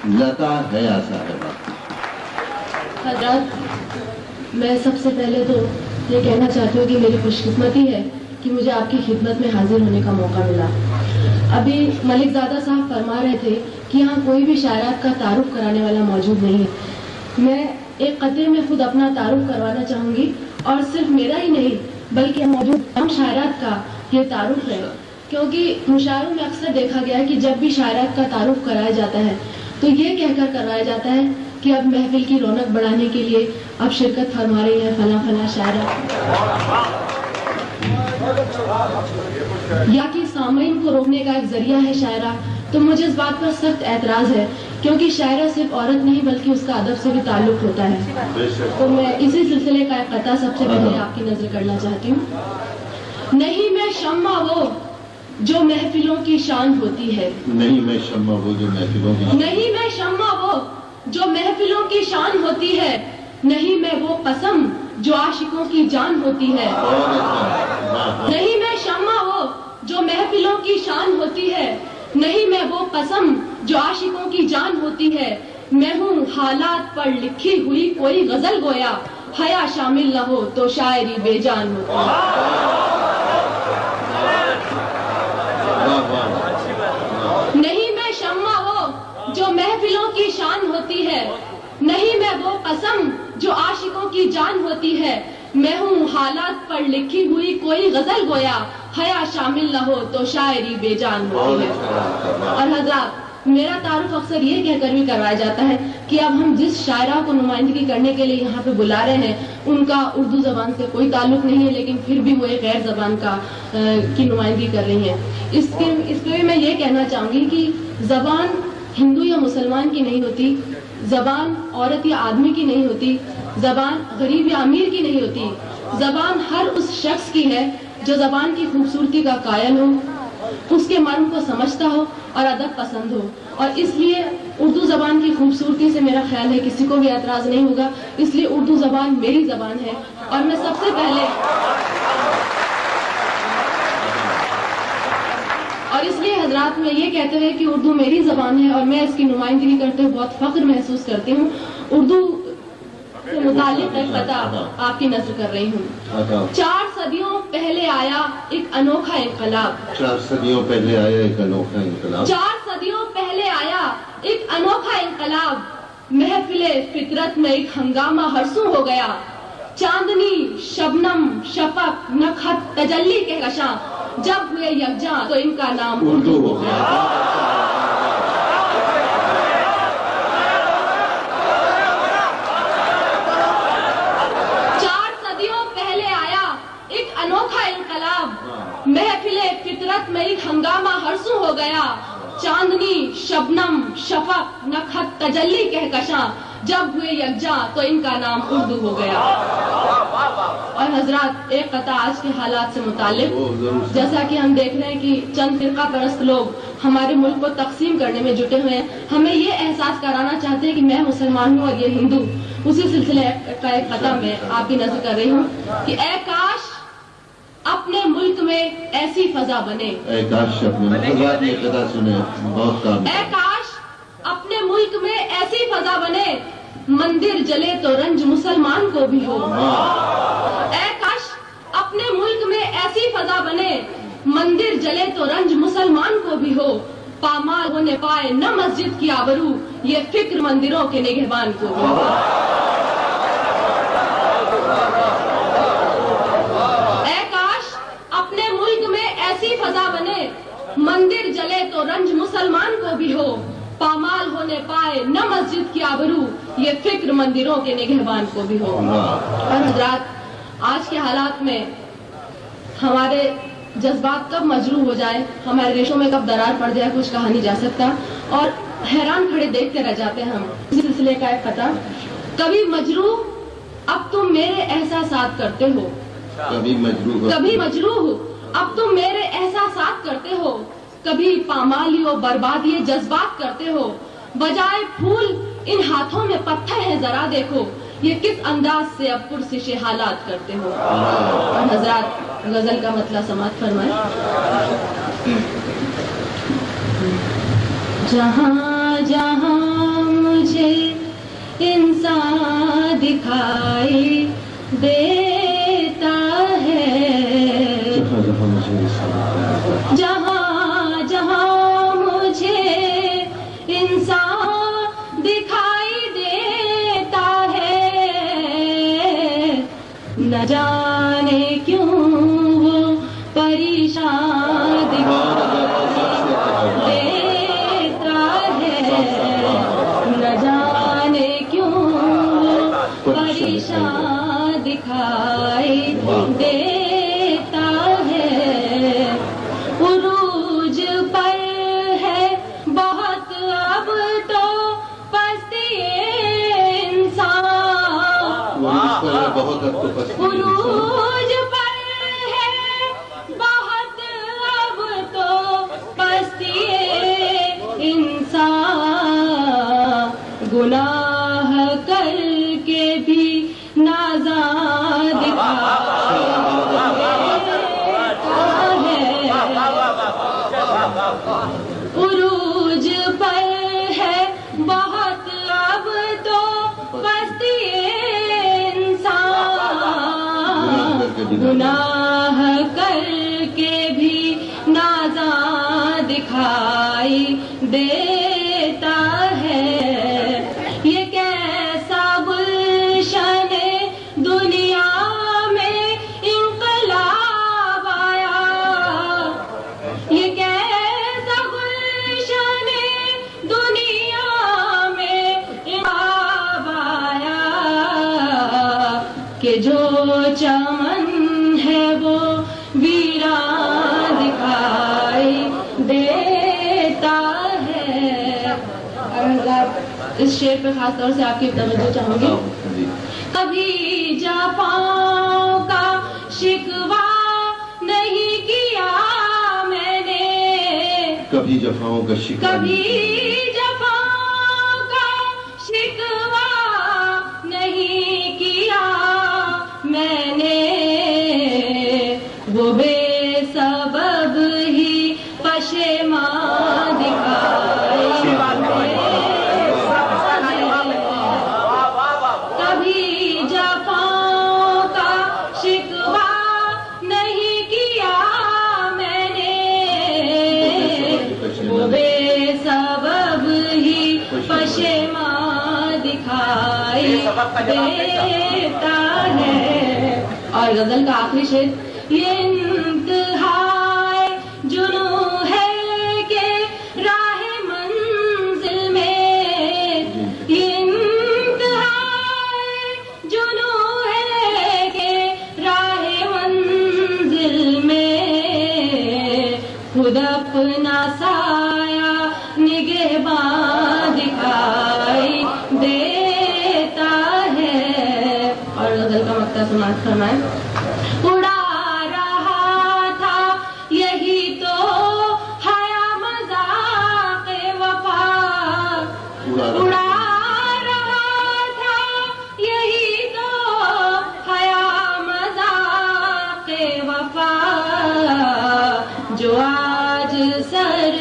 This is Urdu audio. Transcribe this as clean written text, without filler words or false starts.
لتا حیا صاحبہ۔ حضرات، میں سب سے پہلے تو یہ کہنا چاہتی ہوں کہ میری خوش قسمتی ہے کہ مجھے آپ کی خدمت میں حاضر ہونے کا موقع ملا۔ ابھی ملک زادہ صاحب فرما رہے تھے کہ یہاں کوئی بھی شاعرات کا تعارف کرانے والا موجود نہیں ہے۔ میں ایک قطعے میں خود اپنا تعارف کروانا چاہوں گی، اور صرف میرا ہی نہیں بلکہ موجود تمام شاعرات کا یہ تعارف ہے، کیونکہ مشاعروں میں اکثر دیکھا گیا ہے کہ جب بھی شاعرات کا تعارف کرایا جاتا ہے تو یہ کہہ کر کروایا جاتا ہے کہ اب محفل کی رونق بڑھانے کے لیے اب شرکت فرما رہی ہے فلاں فلاں شاعرہ، یا کہ سامعین کو روکنے کا ایک ذریعہ ہے شاعرہ۔ تو مجھے اس بات پر سخت اعتراض ہے، کیونکہ شاعرہ صرف عورت نہیں بلکہ اس کا ادب سے بھی تعلق ہوتا ہے۔ تو میں اسی سلسلے کا ایک قطعہ سب سے پہلے آپ کی نظر کرنا چاہتی ہوں۔ نہیں میں شمع وہ جو محفلوں کی شان ہوتی ہے، نہیں میں شمع وہ جو محفلوں کی، نہیں میں شمع وہ جو محفلوں کی شان ہوتی ہے، نہیں میں وہ قسم جو عاشقوں کی جان ہوتی ہے، نہیں میں شمع وہ جو محفلوں کی شان ہوتی ہے، نہیں میں وہ قسم جو عاشقوں کی جان ہوتی ہے، میں ہوں حالات پر لکھی ہوئی کوئی غزل گویا، حیا شامل نہ ہو تو شاعری بے جان ہوتی ہے۔ نہیں میں شمع وہ جو محفلوں کی شان ہوتی ہے، نہیں میں وہ قسم جو عاشقوں کی جان ہوتی ہے، میں ہوں حالات پر لکھی ہوئی کوئی غزل گویا، حیا شامل نہ ہو تو شاعری بے جان ہوتی ہے۔ اور حضرات، میرا تعارف اکثر یہ کہہ کر بھی کروایا جاتا ہے کہ اب ہم جس شاعرہ کو نمائندگی کرنے کے لیے یہاں پہ بلا رہے ہیں ان کا اردو زبان سے کوئی تعلق نہیں ہے، لیکن پھر بھی وہ ایک غیر زبان کی نمائندگی کر رہی ہیں۔ اس پہ میں یہ کہنا چاہوں گی کہ زبان ہندو یا مسلمان کی نہیں ہوتی، زبان عورت یا آدمی کی نہیں ہوتی، زبان غریب یا امیر کی نہیں ہوتی، زبان ہر اس شخص کی ہے جو زبان کی خوبصورتی کا قائل ہو، اس کے مرم کو سمجھتا ہو اور ادب پسند ہو۔ اور اس لیے اردو زبان کی خوبصورتی سے میرا خیال ہے کسی کو بھی اعتراض نہیں ہوگا، اس لیے اردو زبان میری زبان ہے۔ اور میں سب سے پہلے اور اس لیے حضرات، میں یہ کہتے ہوئے کہ اردو میری زبان ہے اور میں اس کی نمائندگی کرتے ہوئے بہت فخر محسوس کرتی ہوں، اردو سے متعلق ایک قطعہ آپ کی نظر کر رہی ہوں۔ 4 صدیوں پہلے آیا ایک انوکھا انقلاب، 4 صدیوں پہلے آیا ایک انوکھا انقلاب، 4 صدیوں پہلے آیا ایک انوکھا انقلاب، محفل فطرت میں ایک ہنگامہ ہرسوں ہو گیا، چاندنی شبنم شفق نکھت تجلی کے کشاں، جب ہوئے یکجاں تو ان کا نام اردو ہو گیا۔ 4 صدیوں پہلے آیا ایک انوکھا انقلاب، محفل فطرت میں ایک ہنگامہ ہرسوں ہو گیا، چاندنی شبنم شفق نکھت تجلی کہکشاں، جب ہوئے یکجاں تو ان کا نام اردو ہو گیا۔ اور حضرات، ایک قطعہ آج کے حالات سے متعلق، جیسا کہ ہم دیکھ رہے ہیں کہ چند فرقہ پرست لوگ ہمارے ملک کو تقسیم کرنے میں جٹے ہوئے ہیں، ہمیں یہ احساس کرانا چاہتے ہیں کہ میں مسلمان ہوں اور یہ ہندو۔ اسی سلسلے کا ایک قطعہ میں آپ کی نظر کر رہی ہوں کہ اے کاش اپنے ملک میں ایسی فضا بنے، اے کاش اپنے حضرات یہ قطعہ سنے، بہت کام، اے کاش اپنے ملک میں ایسی فضا بنے، مندر جلے تو رنج مسلمان کو بھی ہو، اے کاش اپنے ملک میں ایسی فضا بنے، مندر جلے تو رنج مسلمان کو بھی ہو، پامال ہونے پائے نہ مسجد کی آبرو، یہ فکر مندروں کے نگہبان کو بھی ہو۔ اے کاش اپنے ملک میں ایسی فضا بنے، مندر جلے تو رنج مسلمان کو بھی ہو، پامال ہونے پائے نہ مسجد کی آبرو، یہ فکر مندروں کے نگہبان کو بھی ہو۔ اور حضرات، آج کے حالات میں ہمارے جذبات کب مجروح ہو جائے، ہمارے ریشوں میں کب درار پڑ جائے، کچھ کہا نہیں جا سکتا، اور حیران کھڑے دیکھتے رہ جاتے ہیں ہم۔ اس سلسلے کا ایک قطعہ، کبھی مجروح اب تم میرے احساسات کرتے ہو، کبھی مجروح اب تم میرے احساسات کرتے ہو، کبھی پامالی و بربادی جذبات کرتے ہو، بجائے پھول ان ہاتھوں میں پتھر ہے ذرا دیکھو، یہ کس انداز سے اب پرسش حالات کرتے ہو۔ اور حضرات، غزل کا مطلع سماعت فرمائیں۔ جہاں جہاں دکھائی دیتا ہے، جہاں جہاں مجھے انسان دکھائی دیتا ہے، نہ جانے کیوں وہ پریشان دکھائی دیتا ہے، نہ جانے کیوں وہ پریشان دکھائی دیتا ہے، عروج پر ہے بہت اب تو پستی انسان، بہت عروج پر ہے بہت اب تو پستی انسان، گناہ کر کے بھی نازاں دکھاتا ہے، عروج پر ہے بہت اب تو پستی انسان، گناہ کر کے بھی نازاں دکھائی دیتا ہے، یہ کیسا گلشن دنیا میں انقلاب آیا، یہ کیسا گلشن دنیا میں انقلاب آیا، کہ جو چمن ہے وہ ویران دکھائی دیتا ہے۔ اس شعر پہ خاص طور سے آپ کی توجہ چاہوں گی۔ کبھی جفاؤں کا شکوہ نہیں کیا میں نے، کبھی جفاؤں کا شکوہ کبھی جفاؤں کا شکوہ نہیں کیا میں نے، وہ بے سبب ہی پشیمان دکھائی کبھی جفاؤں کا شکوہ نہیں کیا میں نے، وہ بے سبب ہی پشیمان دکھائی دیتا ہے۔ اور غزل کا آخری شعر، یہ انتہائی جنوں ہے کہ راہ منزل میں، یہ انتہائی جنوں ہے کہ راہ منزل میں، خود اپنا سایہ نگہباں دکھائی دیتا ہے۔ اور غزل کا مقطع سماعت فرمائیں۔ اڑا رہا تھا یہی تو حیا مذاق وفا، اڑا رہا تھا یہی تو حیا مذاق وفا، جو آج سر